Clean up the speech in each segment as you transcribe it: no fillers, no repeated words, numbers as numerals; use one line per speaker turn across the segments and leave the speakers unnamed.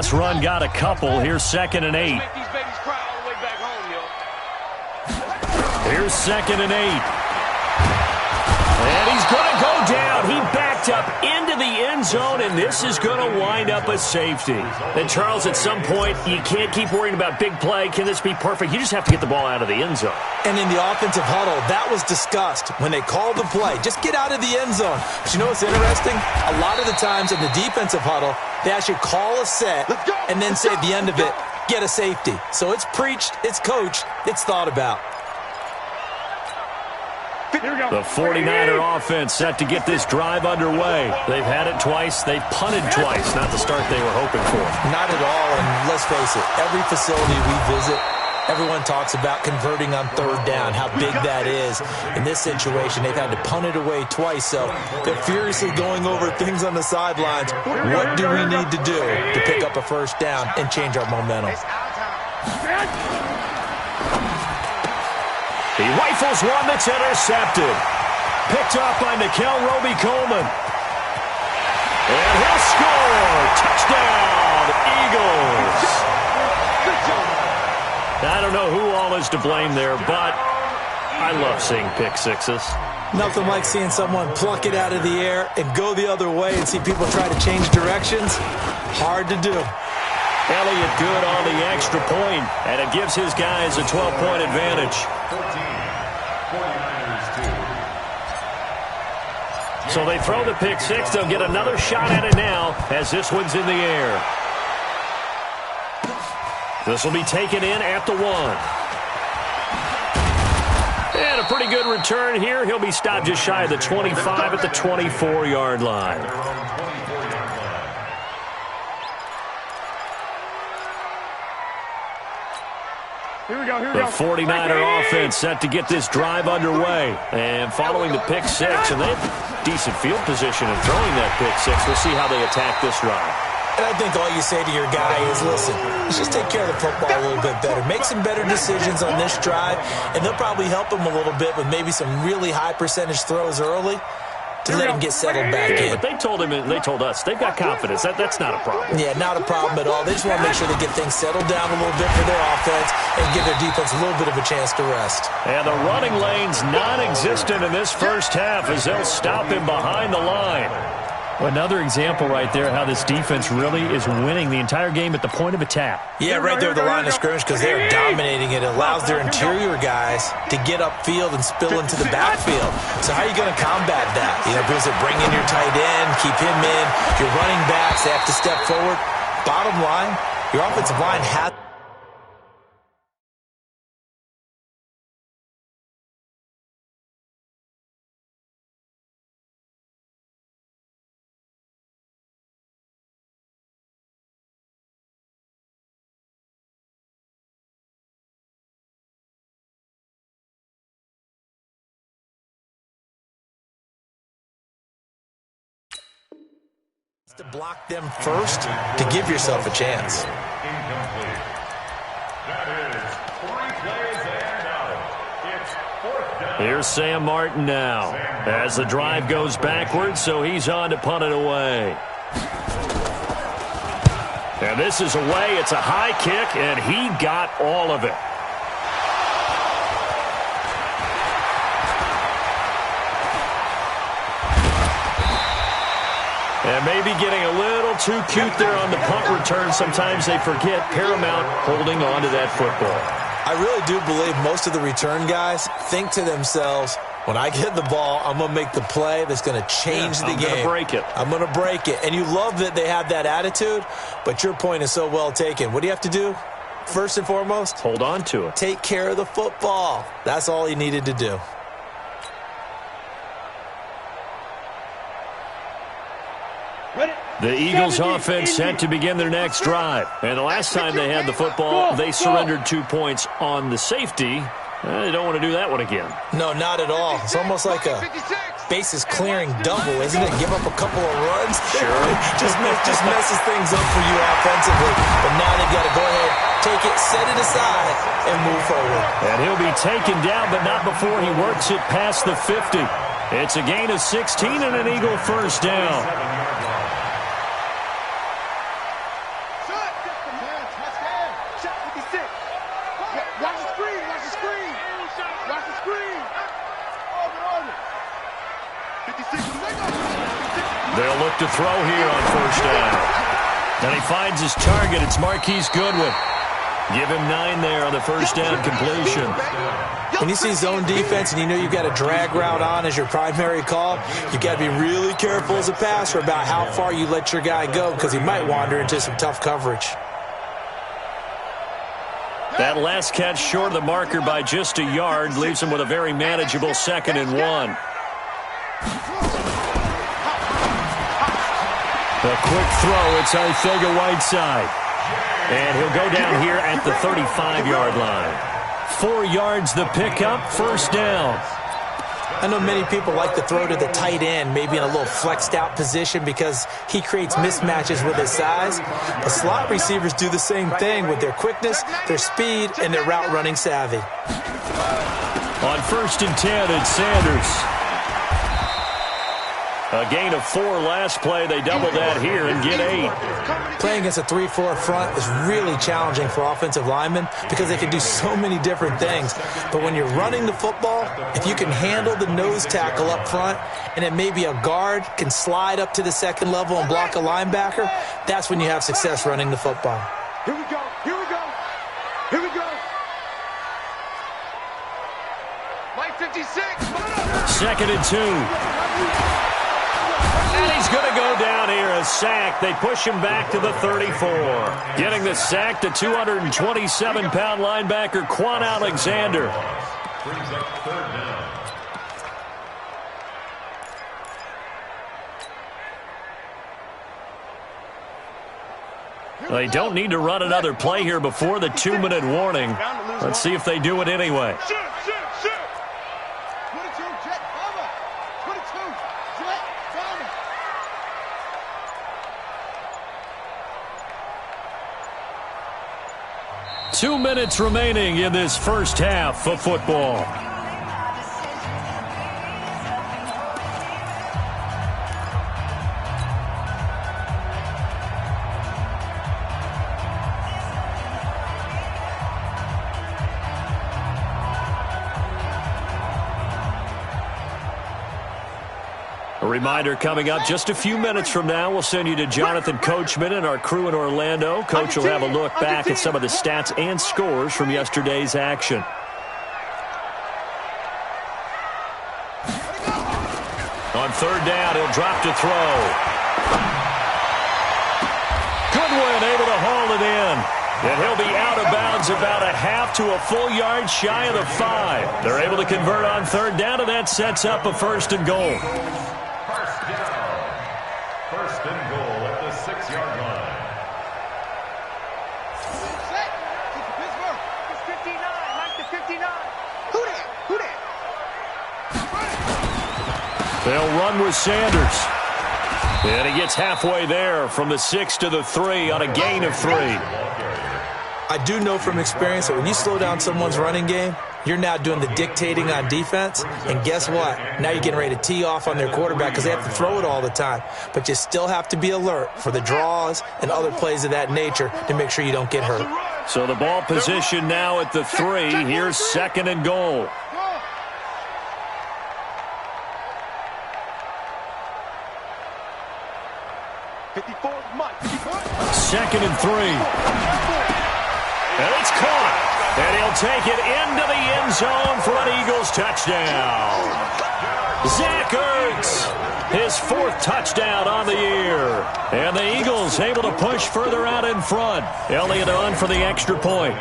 this run got a couple. Here's 2nd and 8. Here's 2nd and 8. And he's going to go down. He backed up into the end zone, and this is going to wind up a safety. And, Charles, at some point, you can't keep worrying about big play. Can this be perfect? You just have to get the ball out of the end zone.
And in the offensive huddle, that was discussed when they called the play. Just get out of the end zone. But you know what's interesting? A lot of the times in the defensive huddle, they actually call a set and then say at the end of it, get a safety. So it's preached, it's coached, it's thought about.
The 49er offense set to get this drive underway. They've had it twice. They've punted twice. Not the start they were hoping for.
Not at all, and let's face it, every facility we visit, everyone talks about converting on 3rd down, how big that is. In this situation, they've had to punt it away twice, so they're furiously going over things on the sidelines. What do we need to do to pick up a 1st down and change our momentum?
He rifles one that's intercepted. Picked off by Nickel Roby-Coleman. And he'll score. Touchdown, Eagles. I don't know who all is to blame there, but I love seeing pick sixes.
Nothing like seeing someone pluck it out of the air and go the other way and see people try to change directions. Hard to do.
Elliott good on the extra point, and it gives his guys a 12-point advantage. So they throw the pick six. They'll get another shot at it now as this one's in the air. This will be taken in at the 1. And a pretty good return here. He'll be stopped just shy of the 25 at the 24-yard line. The 49er offense set to get this drive underway. And following the pick six, and they have decent field position in throwing that pick six. We'll see how they attack this drive.
And I think all you say to your guy is, listen, let's just take care of the football a little bit better. Make some better decisions on this drive, and they'll probably help him a little bit with maybe some really high percentage throws early to let him get settled back in.
But they told us they've got confidence. That's not a problem.
Yeah, not a problem at all. They just want to make sure they get things settled down a little bit for their offense and give their defense a little bit of a chance to rest.
And the running lane's non-existent in this first half as they'll stop him behind the line. Another example right there how this defense really is winning the entire game at the point of attack.
Yeah, right there at the line of scrimmage because they're dominating it. It allows their interior guys to get upfield and spill into the backfield. So how are you going to combat that? You know, because they bring in your tight end, keep him in. Your running backs, they have to step forward. Bottom line, your offensive line has... to block them first to give yourself a chance.
Here's Sam Martin now as the drive goes backwards, so he's on to punt it away. And this is away. It's a high kick, and he got all of it. And maybe getting a little too cute there on the punt return. Sometimes they forget paramount holding on to that football.
I really do believe most of the return guys think to themselves, when I get the ball, I'm going to make the play that's going to change the game.
I'm going to break it.
I'm going to break it. And you love that they have that attitude, but your point is so well taken. What do you have to do? First and foremost,
hold on to it.
Take care of the football. That's all he needed to do.
The Eagles offense set to begin their next drive. And the last time they had the football, they surrendered 2 points on the safety. They don't want to do that one again.
No, not at all. It's almost like a bases clearing double, isn't it? Give up a couple of runs.
Sure.
just messes things up for you offensively. But now they've got to go ahead, take it, set it aside, and move forward.
And he'll be taken down, but not before he works it past the 50. It's a gain of 16 and an Eagle first down. They'll look to throw here on first down. And he finds his target. It's Marquise Goodwin. Give him 9 there on the first down completion.
When you see zone defense and you know you've got a drag route on as your primary call, you've got to be really careful as a passer about how far you let your guy go because he might wander into some tough coverage.
That last catch short of the marker by just a yard leaves him with a very manageable 2nd and 1. A quick throw. It's Arcega-Whiteside. And he'll go down here at the 35-yard line. 4 yards the pickup, first down.
I know many people like to throw to the tight end, maybe in a little flexed out position because he creates mismatches with his size. But slot receivers do the same thing with their quickness, their speed, and their route running savvy.
On 1st and 10, it's Sanders. A gain of 4 last play. They double that here and get 8.
Playing against a 3-4 front is really challenging for offensive linemen because they can do so many different things. But when you're running the football, if you can handle the nose tackle up front and then maybe a guard can slide up to the 2nd level and block a linebacker, that's when you have success running the football.
Here we go. Here we go. Here we go. Mike 56.
2nd and 2. And he's going to go down here, a sack. They push him back to the 34. Getting the sack to 227-pound linebacker Quan Alexander.
Brings up 3rd down.
They don't need to run another play here before the 2-minute warning. Let's see if they do it anyway.
Shoot, shoot, shoot. 22, jet, cover. 22, jet, cover.
2 minutes remaining in this first half of football. A reminder coming up just a few minutes from now, we'll send you to Jonathan Coachman and our crew in Orlando. Coach will have a look back at some of the stats and scores from yesterday's action. On 3rd down, he'll drop to throw. Goodwin able to haul it in. And he'll be out of bounds about a half to a full yard shy of the 5. They're able to convert on 3rd down, and that sets up a 1st and goal.
First and goal at the 6-yard line.
Set. Pittsburgh. It's 59. Mike the 59. Who that? Who that?
They'll run with Sanders. And he gets halfway there from the 6 to the 3 on a gain of 3.
I do know from experience that when you slow down someone's running game, you're now doing the dictating on defense. And guess what? Now you're getting ready to tee off on their quarterback because they have to throw it all the time. But you still have to be alert for the draws and other plays of that nature to make sure you don't get hurt.
So the ball position now at the 3. Here's 2nd and goal. Second and 3. And it's caught. And he'll take it into the end zone for an Eagles touchdown. Zach Ertz, his 4th touchdown on the year. And the Eagles able to push further out in front. Elliott on for the extra point.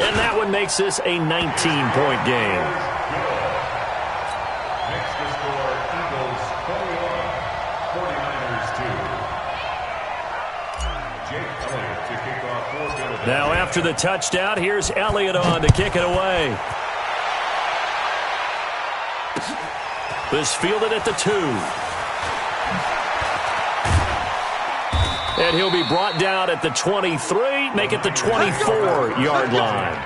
And that one makes this a 19-point game.
Next to score, Eagles 41, 49ers 2. Jake Elliott to kick off 4th.
Now after the touchdown, here's Elliott on to kick it away. This fielded at the 2. And he'll be brought down at the 23, make it the 24-yard line.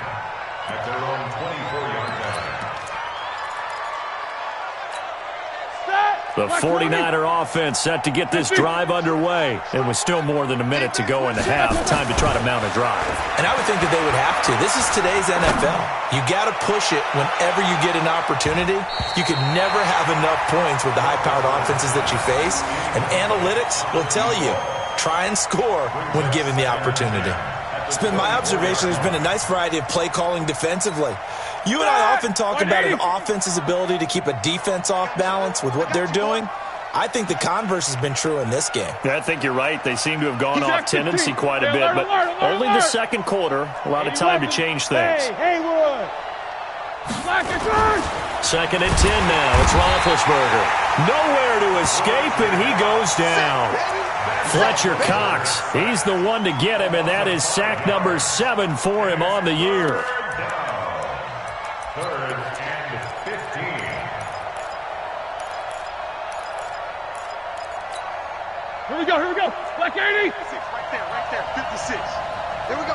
At their own 24-yard
The 49er offense set to get this drive underway. And with still more than a minute to go in the half, time to try to mount a drive.
And I would think that they would have to. This is today's NFL. You got to push it whenever you get an opportunity. You could never have enough points with the high-powered offenses that you face. And analytics will tell you, try and score when given the opportunity. It's been my observation there's been a nice variety of play calling defensively. You and I often talk about an offense's ability to keep a defense off balance with what they're doing. I think the converse has been true in this game.
Yeah, I think you're right. They seem to have gone off tendency quite a bit, but only the second quarter. A lot of time to change things. Second and 10 now. It's Roethlisberger. Nowhere to escape, and he goes down. Fletcher Cox, he's the one to get him, and that is sack number 7 for him on the year.
Third and 15.
Here we go. Black 80. Right there. 56. Here we go.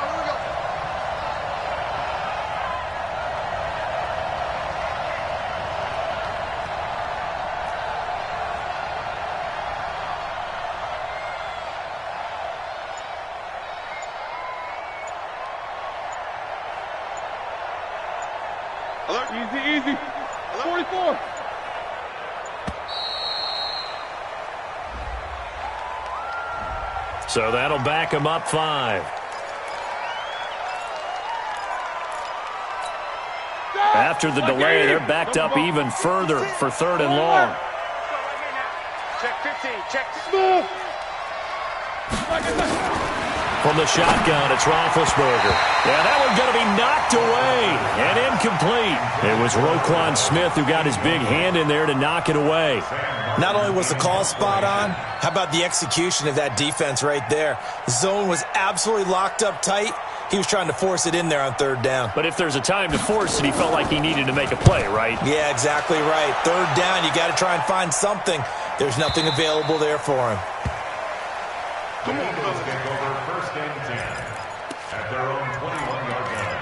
Alert. Easy. 44.
So that'll back him up 5. After the delay, they're backed up even further for 3rd and long.
Check 15. Check. Move.
From the shotgun, it's Roethlisberger. Yeah, that one's going to be knocked away and incomplete. It was Roquan Smith who got his big hand in there to knock it away.
Not only was the call spot on, how about the execution of that defense right there? The zone was absolutely locked up tight. He was trying to force it in there on 3rd down.
But if there's a time to force it, he felt like he needed to make a play, right?
Yeah, exactly right. 3rd down, you got to try and find something. There's nothing available there for him.
Come on, let's take over 1st and 10 at their own 21-yard line.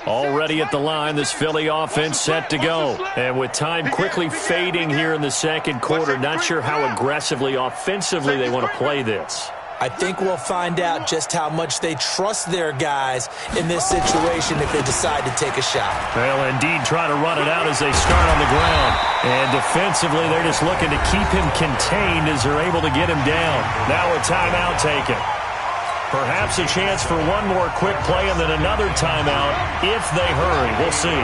Already at the line, this Philly offense set to go. And with time quickly fading here in the second quarter, not sure how aggressively, offensively they want to play this.
I think we'll find out just how much they trust their guys in this situation if they decide to take a shot.
They'll indeed try to run it out as they start on the ground. And defensively, they're just looking to keep him contained as they're able to get him down. Now a timeout taken. Perhaps a chance for one more quick play and then another timeout if they hurry. We'll see.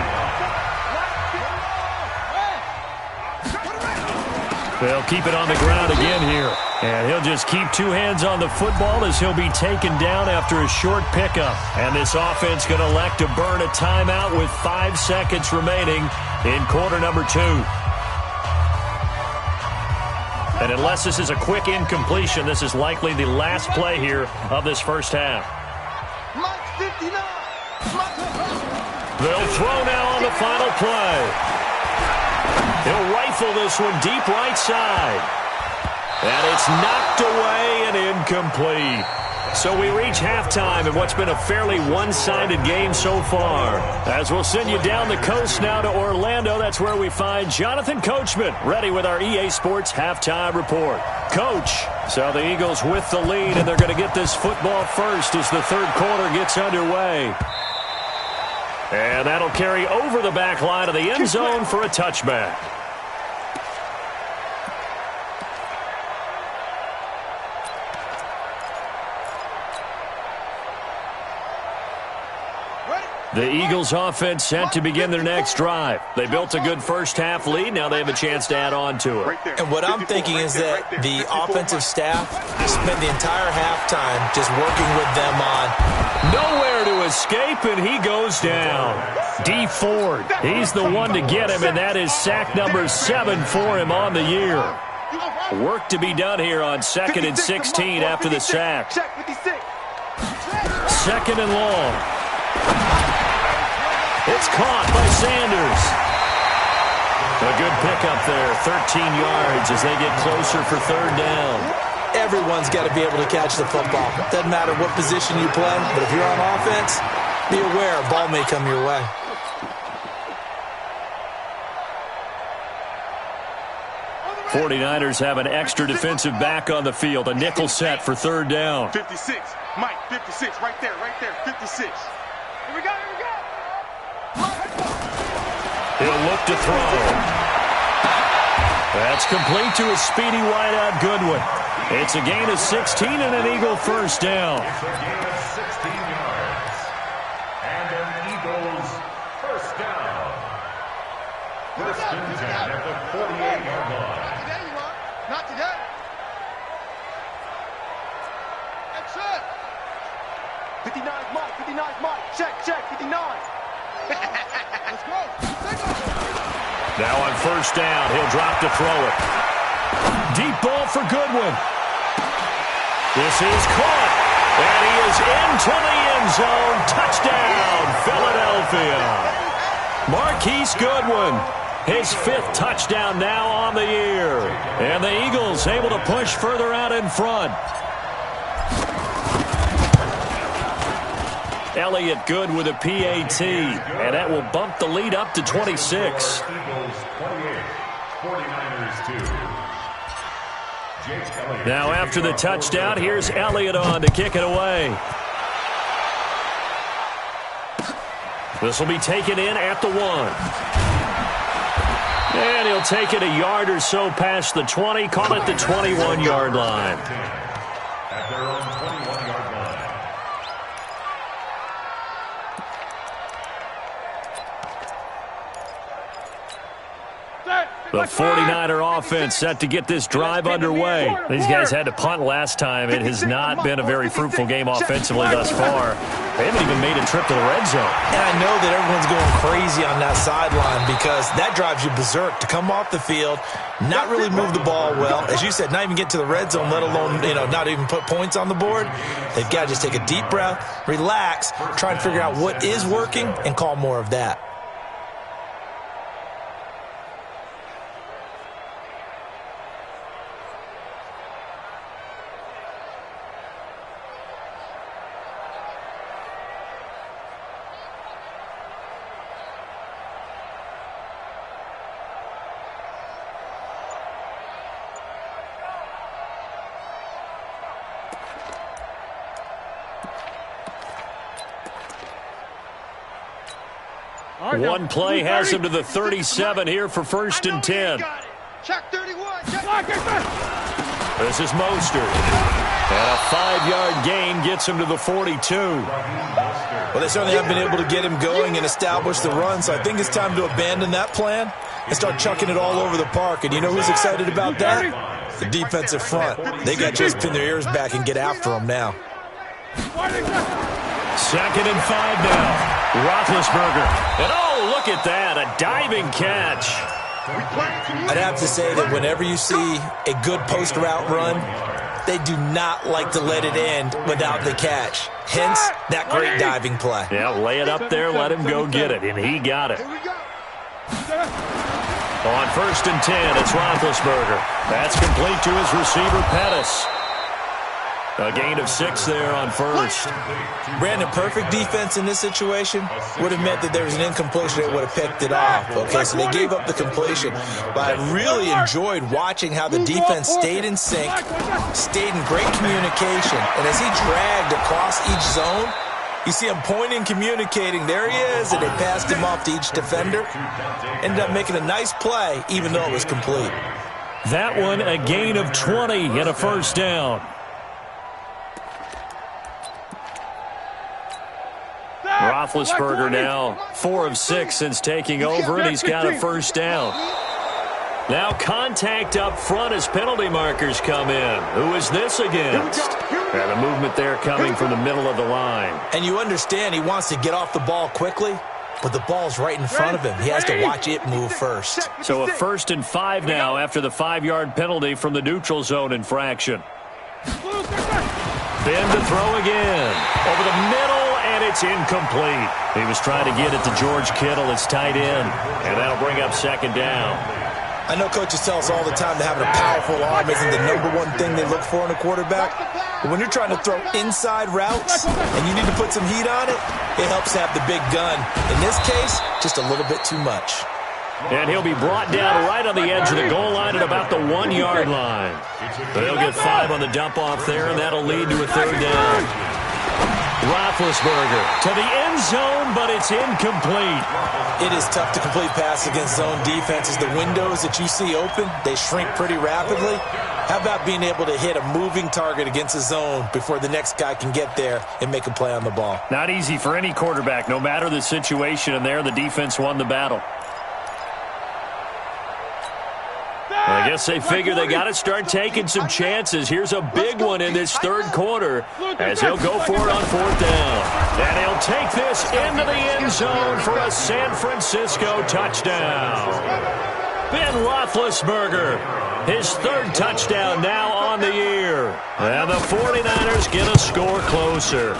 They'll keep it on the ground again here. And he'll just keep 2 hands on the football as he'll be taken down after a short pickup. And this offense going to elect to burn a timeout with 5 seconds remaining in quarter number 2. And unless this is a quick incompletion, this is likely the last play here of this first half. They'll throw now on the final play. He'll rifle this one deep right side. And it's knocked away and incomplete. So we reach halftime in what's been a fairly one-sided game so far. As we'll send you down the coast now to Orlando, that's where we find Jonathan Coachman ready with our EA Sports Halftime Report. Coach, so the Eagles with the lead, and they're going to get this football first as the 3rd quarter gets underway. And that'll carry over the back line of the end zone for a touchback. The Eagles offense set to begin their next drive. They built a good first half lead. Now they have a chance to add on to it.
And what I'm thinking is that the offensive staff spent the entire halftime just working with them on.
Nowhere to escape, and he goes down. D. Ford, he's the one to get him, and that is sack number 7 for him on the year. Work to be done here on 2nd and 16 after the sack.
Check 56.
2nd and long. It's caught by Sanders. A good pickup there, 13 yards as they get closer for 3rd down.
Everyone's got to be able to catch the football. Doesn't matter what position you play, but if you're on offense, be aware a ball may come your way.
The 49ers have an extra defensive back on the field, a nickel set for 3rd down.
56. Mike, 56. Right there, 56. Here we go.
He'll look to throw. That's complete to a speedy wideout Goodwin. It's a gain of 16 and an Eagle 1st down.
It's a gain of 16 yards. And an Eagles 1st down. 1st and 10 at the 48-yard line.
Not today. That's it. 59's Mike. 59's Mike. Check. 59. Let's go.
Now on 1st down, he'll drop to throw it. Deep ball for Goodwin. This is caught. And he is into the end zone. Touchdown, Philadelphia. Marquise Goodwin. His 5th touchdown now on the year. And the Eagles able to push further out in front. Elliott good with a PAT. And that will bump the lead up to 26.
Eagles 28, 49ers 2.
Now after the touchdown, here's Elliott on to kick it away. This will be taken in at the 1. And he'll take it a yard or so past the 20, call it the 21-yard line.
At their own 21-yard line.
The 49er offense set to get this drive underway. These guys had to punt last time. It has not been a very fruitful game offensively thus far. They haven't even made a trip to the red zone.
And I know that everyone's going crazy on that sideline because that drives you berserk to come off the field, not really move the ball well. As you said, not even get to the red zone, let alone, not even put points on the board. They've got to just take a deep breath, relax, try and figure out what is working, and call more of that.
One play has him to the 37 here for 1st and 10.
Check 31.
This is Mostert. And a 5-yard gain gets him to the 42.
Well, they certainly have been able to get him going and establish the run, so I think it's time to abandon that plan and start chucking it all over the park. And you know who's excited about that? The defensive front. They got to just pin their ears back and get after him now.
2nd and 5 now. Roethlisberger. And oh, look at that. A diving catch.
I'd have to say that whenever you see a good post route run, they do not like to let it end without the catch. Hence, that great diving play.
Yeah, lay it up there, let him go get it, and he got it. On 1st and 10, it's Roethlisberger. That's complete to his receiver, Pettis. A gain of 6 there on 1st.
Brandon, perfect defense in this situation would have meant that there was an incompletion that would have picked it off. Okay, so they gave up the completion. But I really enjoyed watching how the defense stayed in sync, stayed in great communication. And as he dragged across each zone, you see him pointing, communicating. There he is, and they passed him off to each defender. Ended up making a nice play, even though it was complete.
That one, a gain of 20 and a 1st down. Roethlisberger now 4 of 6 since taking over, and he's got a 1st down. Now contact up front as penalty markers come in. Who is this against? And a movement there coming from the middle of the line.
And you understand he wants to get off the ball quickly. but the ball's right in front of him. He has to watch it move first.
So a 1st and 5 now after the 5-yard penalty from the neutral zone infraction. Ben to throw again. Over the middle, and it's incomplete. He was trying to get it to George Kittle, his tight end, and that'll bring up 2nd down.
I know coaches tell us all the time that having a powerful arm isn't the #1 thing they look for in a quarterback. But when you're trying to throw inside routes and you need to put some heat on it, it helps to have the big gun. In this case, just a little bit too much.
And he'll be brought down right on the edge of the goal line at about the 1-yard line. They'll get 5 on the dump-off there, and that'll lead to a 3rd down. Roethlisberger to the end zone, but it's incomplete.
It is tough to complete passes against zone defenses. The windows that you see open, they shrink pretty rapidly. How about being able to hit a moving target against a zone before the next guy can get there and make a play on the ball?
Not easy for any quarterback, no matter the situation, and there the defense won the battle. I guess they figure they got to start taking some chances. Here's a big one in this 3rd quarter as he'll go for it on 4th down. And he'll take this into the end zone for a San Francisco touchdown. Ben Roethlisberger, his 3rd touchdown now on the year. And the 49ers get a score closer.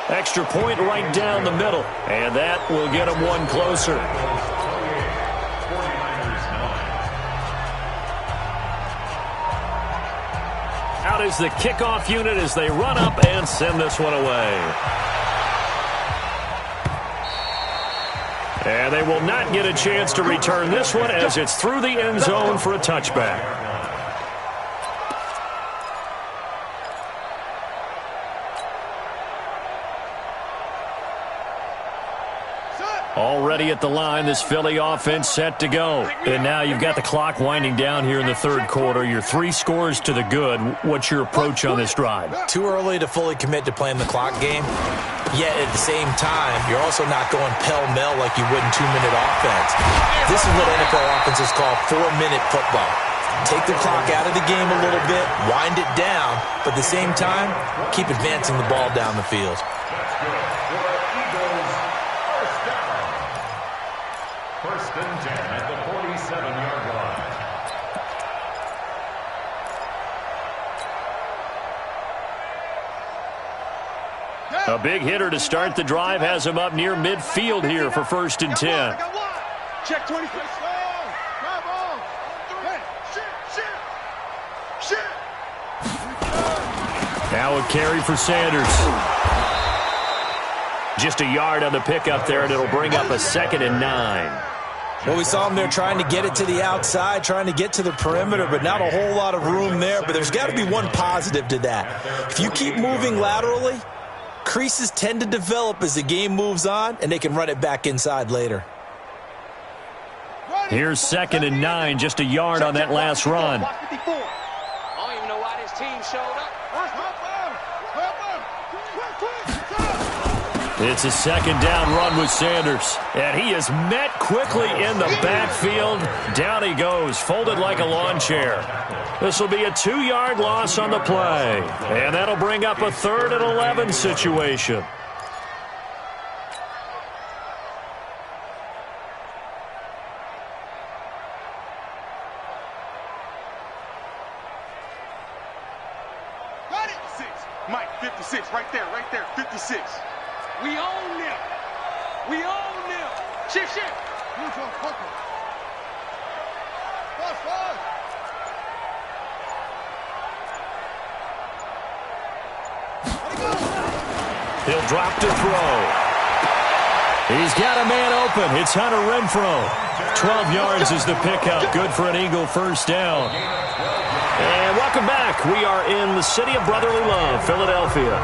Extra point right down the middle, and that will get them 1 closer. Out is the kickoff unit as they run up and send this one away. And they will not get a chance to return this one as it's through the end zone for a touchback. Already at the line, this Philly offense set to go. And now you've got the clock winding down here in the 3rd quarter. You're 3 scores to the good. What's your approach on this drive?
Too early to fully commit to playing the clock game. Yet at the same time, you're also not going pell-mell like you would in 2-minute offense. This is what NFL offenses call 4-minute football. Take the clock out of the game a little bit, wind it down, but at the same time, keep advancing the ball down the field.
First and 10 at the 47-yard line.
A big hitter to start the drive has him up near midfield here for 1st and 10.
Check 20.
Now a carry for Sanders. Just a yard on the pickup there, and it'll bring up a 2nd and 9.
Well, we saw him there trying to get it to the outside, trying to get to the perimeter, but not a whole lot of room there. But there's got to be one positive to that. If you keep moving laterally, creases tend to develop as the game moves on, and they can run it back inside later.
Here's 2nd and 9, just a yard on that last run.
I don't even know why this team showed up.
It's a 2nd down run with Sanders. And he is met quickly in the backfield. Down he goes, folded like a lawn chair. This will be a 2-yard loss on the play. And that'll bring up a 3rd and 11 situation.
Got it. Mike, 56, right there, 56.
We own them. We own them. Shift.
He'll drop to throw. He's got a man open. It's Hunter Renfrow. 12 yards is the pickup. Good for an Eagle 1st down. And welcome back. We are in the city of brotherly love, Philadelphia.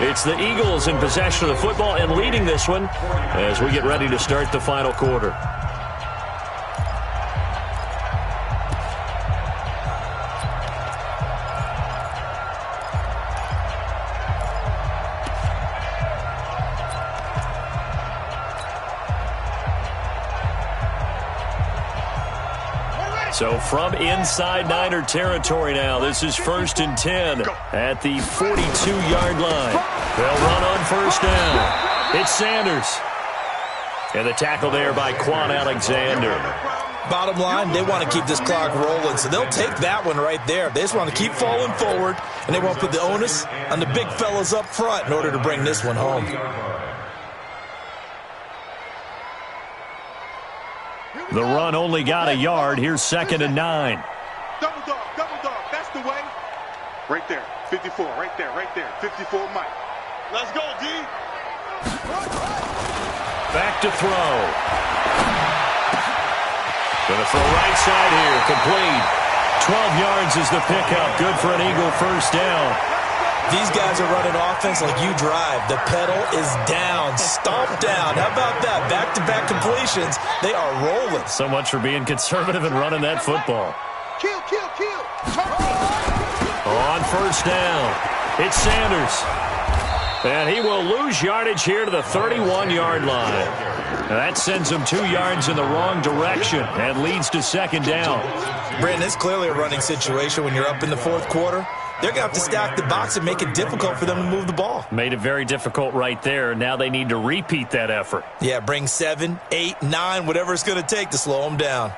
It's the Eagles in possession of the football and leading this one as we get ready to start the final quarter. So from inside Niner territory now, this is 1st and 10 at the 42-yard line. They'll run on 1st down. It's Sanders. And the tackle there by Quan Alexander.
Bottom line, they want to keep this clock rolling, so they'll take that one right there. They just want to keep falling forward, and they want to put the onus on the big fellas up front in order to bring this one home.
The run only got a yard. Here's 2nd and 9.
Double dog, that's the way. Right there, 54, right there, 54 Mike. Let's go, D.
Back to throw. Going to throw right side here, complete. 12 yards is the pickup. Good for an Eagle first down.
These guys are running offense like you drive. The pedal is down, stomped down. How about that? Back-to-back completions. They are rolling.
So much for being conservative and running that football.
Kill.
On first down, it's Sanders. And he will lose yardage here to the 31-yard line. Now that sends him 2 yards in the wrong direction and leads to 2nd down.
Brandon, it's clearly a running situation when you're up in the 4th quarter. They're going to have to stack the box and make it difficult for them to move the ball.
Made it very difficult right there. Now they need to repeat that effort.
Yeah, bring 7, 8, 9, whatever it's going to take to slow them down.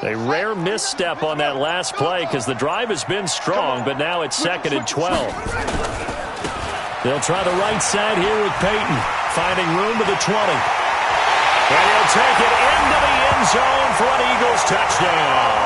A rare misstep on that last play because the drive has been strong, but now it's 2nd and 12. They'll try the right side here with Peyton, finding room to the 20. And he'll take it into the end zone for an Eagles touchdown.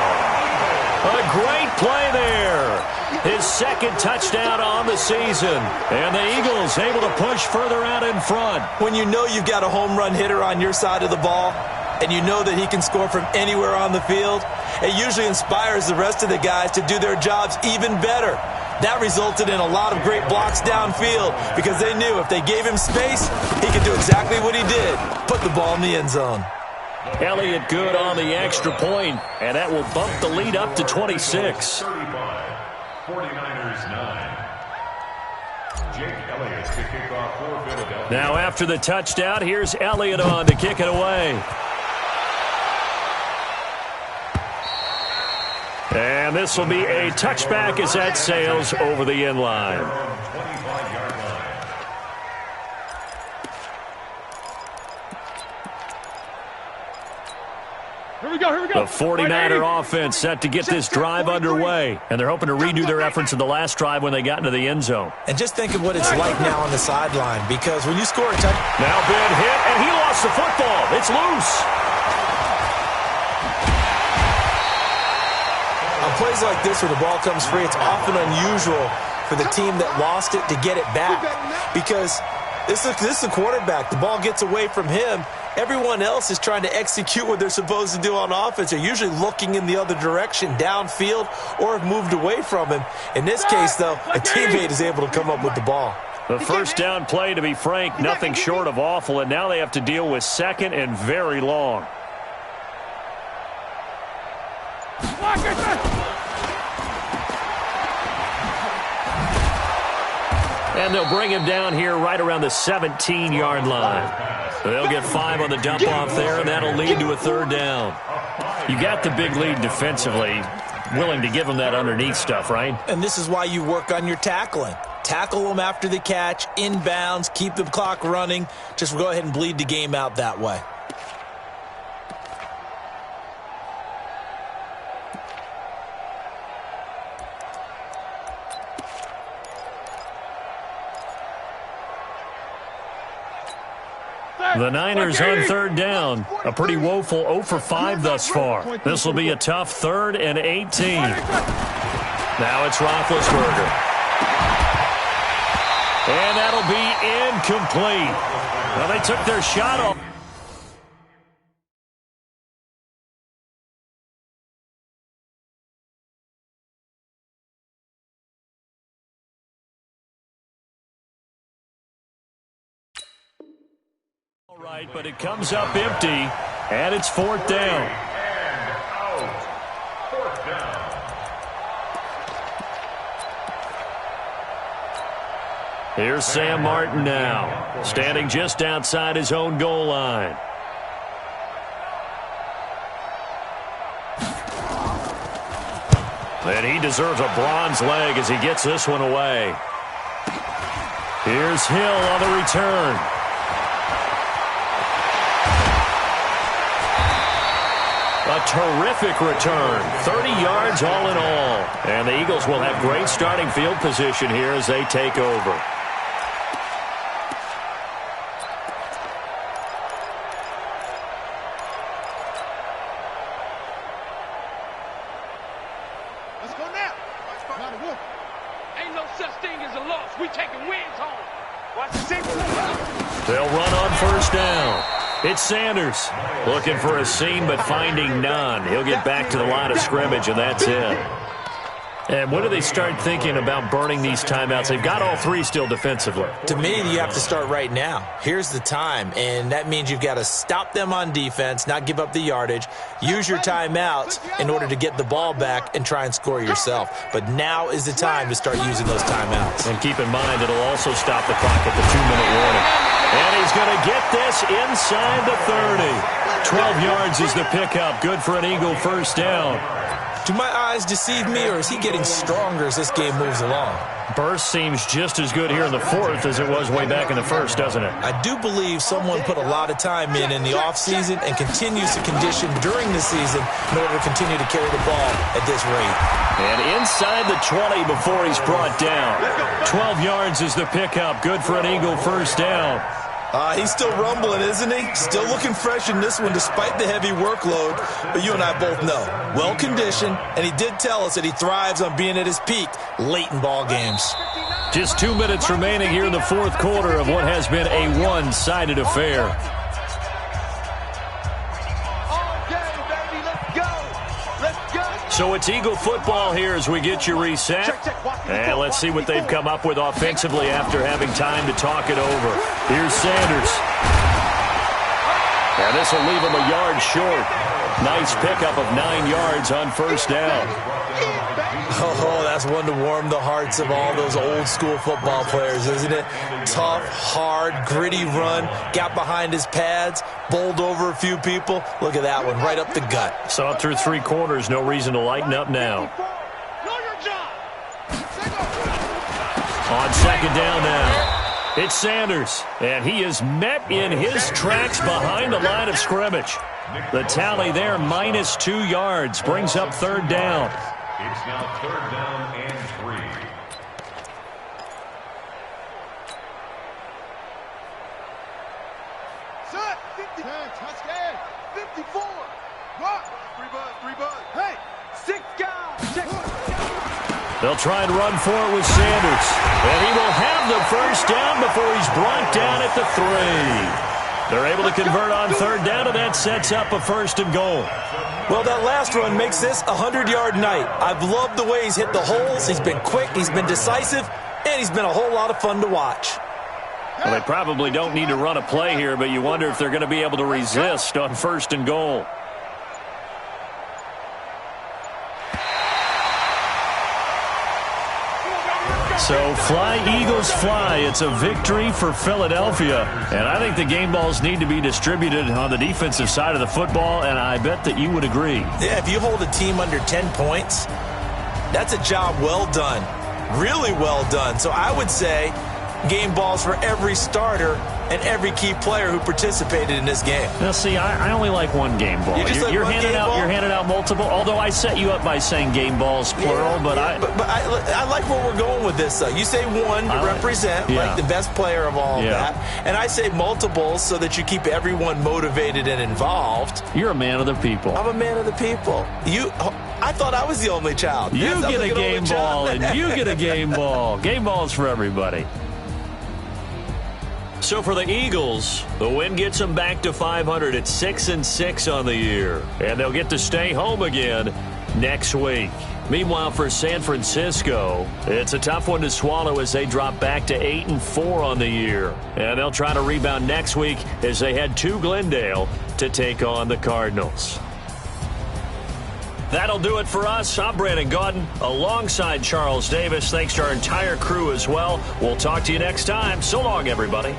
A great play there. His 2nd touchdown on the season. And the Eagles able to push further out in front.
When you know you've got a home run hitter on your side of the ball, and you know that he can score from anywhere on the field, it usually inspires the rest of the guys to do their jobs even better. That resulted in a lot of great blocks downfield because they knew if they gave him space, he could do exactly what he did, put the ball in the end zone.
Elliott good on the extra point, and that will bump the lead up to 26.
49ers 9. Jake Elliott to kick off for Philadelphia.
Now after the touchdown, here's Elliott on to kick it away. And this will be a touchback as that sails over the end line.
Here we go.
The 49er offense set to get this drive underway. And they're hoping to redo their efforts in the last drive when they got into the end zone.
And just think of what it's like now on the sideline, because when you score a touchdown...
Now big hit, and he lost the football. It's loose.
On plays like this where the ball comes free, it's often unusual for the team that lost it to get it back, because this is the quarterback. The ball gets away from him. Everyone else is trying to execute what they're supposed to do on offense. They're usually looking in the other direction, downfield, or have moved away from him. In this case, though, a teammate is able to come up with the ball.
The first down play, to be frank, nothing short of awful, and now they have to deal with 2nd and very long. And they'll bring him down here right around the 17-yard line. They'll get 5 on the dump-off there, and that'll lead to a 3rd down. You got the big lead defensively, willing to give them that underneath stuff, right?
And this is why you work on your tackling. Tackle them after the catch, inbounds, keep the clock running. Just go ahead and bleed the game out that way.
The Niners on 3rd down. A pretty woeful 0 for 5 thus far. This will be a tough 3rd and 18. Now it's Roethlisberger. And that'll be incomplete. Well, they took their shot off. Right, but it comes up empty, and it's 4th down.
And out. 4th down.
Here's Sam Martin now, standing just outside his own goal line. And he deserves a bronze leg as he gets this one away. Here's Hill on the return. A terrific return. 30 yards all in all. And the Eagles will have great starting field position here as they take over.
Let's go now.
Ain't no such thing as a loss. We taking wins home. Watch the six.
They'll run on first down. It's Sanders looking for a seam but finding none. He'll get back to the line of scrimmage, and that's it. And when do they start thinking about burning these timeouts? They've got all three still defensively.
To me, you have to start right now. Here's the time, and that means you've got to stop them on defense, not give up the yardage, use your timeouts in order to get the ball back and try and score yourself. But now is the time to start using those timeouts.
And keep in mind, it'll also stop the clock at the 2-minute warning. And he's going to get this inside the 30. 12 yards is the pickup. Good for an Eagle first down.
Do my eyes deceive me, or is he getting stronger as this game moves along?
Burst seems just as good here in the fourth as it was way back in the first, doesn't it?
I do believe someone put a lot of time in the offseason and continues to condition during the season in order to continue to carry the ball at this rate.
And inside the 20 before he's brought down. 12 yards is the pickup. Good for an Eagle first down.
He's still rumbling, isn't he? Still looking fresh in this one despite the heavy workload. But you and I both know, well-conditioned, and he did tell us that he thrives on being at his peak late in ball games.
Just 2 minutes remaining here in the fourth quarter of what has been a one-sided affair. So it's Eagle football here as we get you reset. And let's see what they've come up with offensively after having time to talk it over. Here's Sanders. And this will leave him a yard short. Nice pickup of 9 yards on first down.
Oh, that's one to warm the hearts of all those old school football players, isn't it? Tough, hard, gritty run, got behind his pads, bowled over a few people. Look at that one, right up the gut.
Saw it through 3 quarters, no reason to lighten up now. On second down now, it's Sanders, and he is met in his tracks behind the line of scrimmage. The tally there, -2 yards, brings up third down.
It's now third down and 3.
Set. 50. Touchdown. 54. What? 3 buds. Hey, 6 guys.
They'll try and run for it with Sanders. And he will have the first down before he's brought down at the 3. They're able to convert on third down, and that sets up a first and goal.
Well, that last run makes this a 100-yard night. I've loved the way he's hit the holes. He's been quick, he's been decisive, and he's been a whole lot of fun to watch.
Well, they probably don't need to run a play here, but you wonder if they're going to be able to resist on first and goal. So fly, Eagles, fly. It's a victory for Philadelphia. And I think the game balls need to be distributed on the defensive side of the football, and I bet that you would agree.
Yeah, if you hold a team under 10 points, that's a job well done. Really well done. So I would say game balls for every starter and every key player who participated in this game.
Now, see, I only like one game ball. You're handing out multiple. Although I set you up by saying game balls plural,
yeah,
but
I like where we're going with this. Though you say one to represent like the best player of all of that, and I say multiples so that you keep everyone motivated and involved.
You're a man of the people.
I'm a man of the people. I thought I was the only child.
You get a game ball, and you get a game ball. Game balls for everybody. So for the Eagles, the win gets them back to 500 at 6-6 on the year. And they'll get to stay home again next week. Meanwhile, for San Francisco, it's a tough one to swallow as they drop back to 8-4 on the year. And they'll try to rebound next week as they head to Glendale to take on the Cardinals. That'll do it for us. I'm Brandon Gaudin alongside Charles Davis. Thanks to our entire crew as well. We'll talk to you next time. So long, everybody.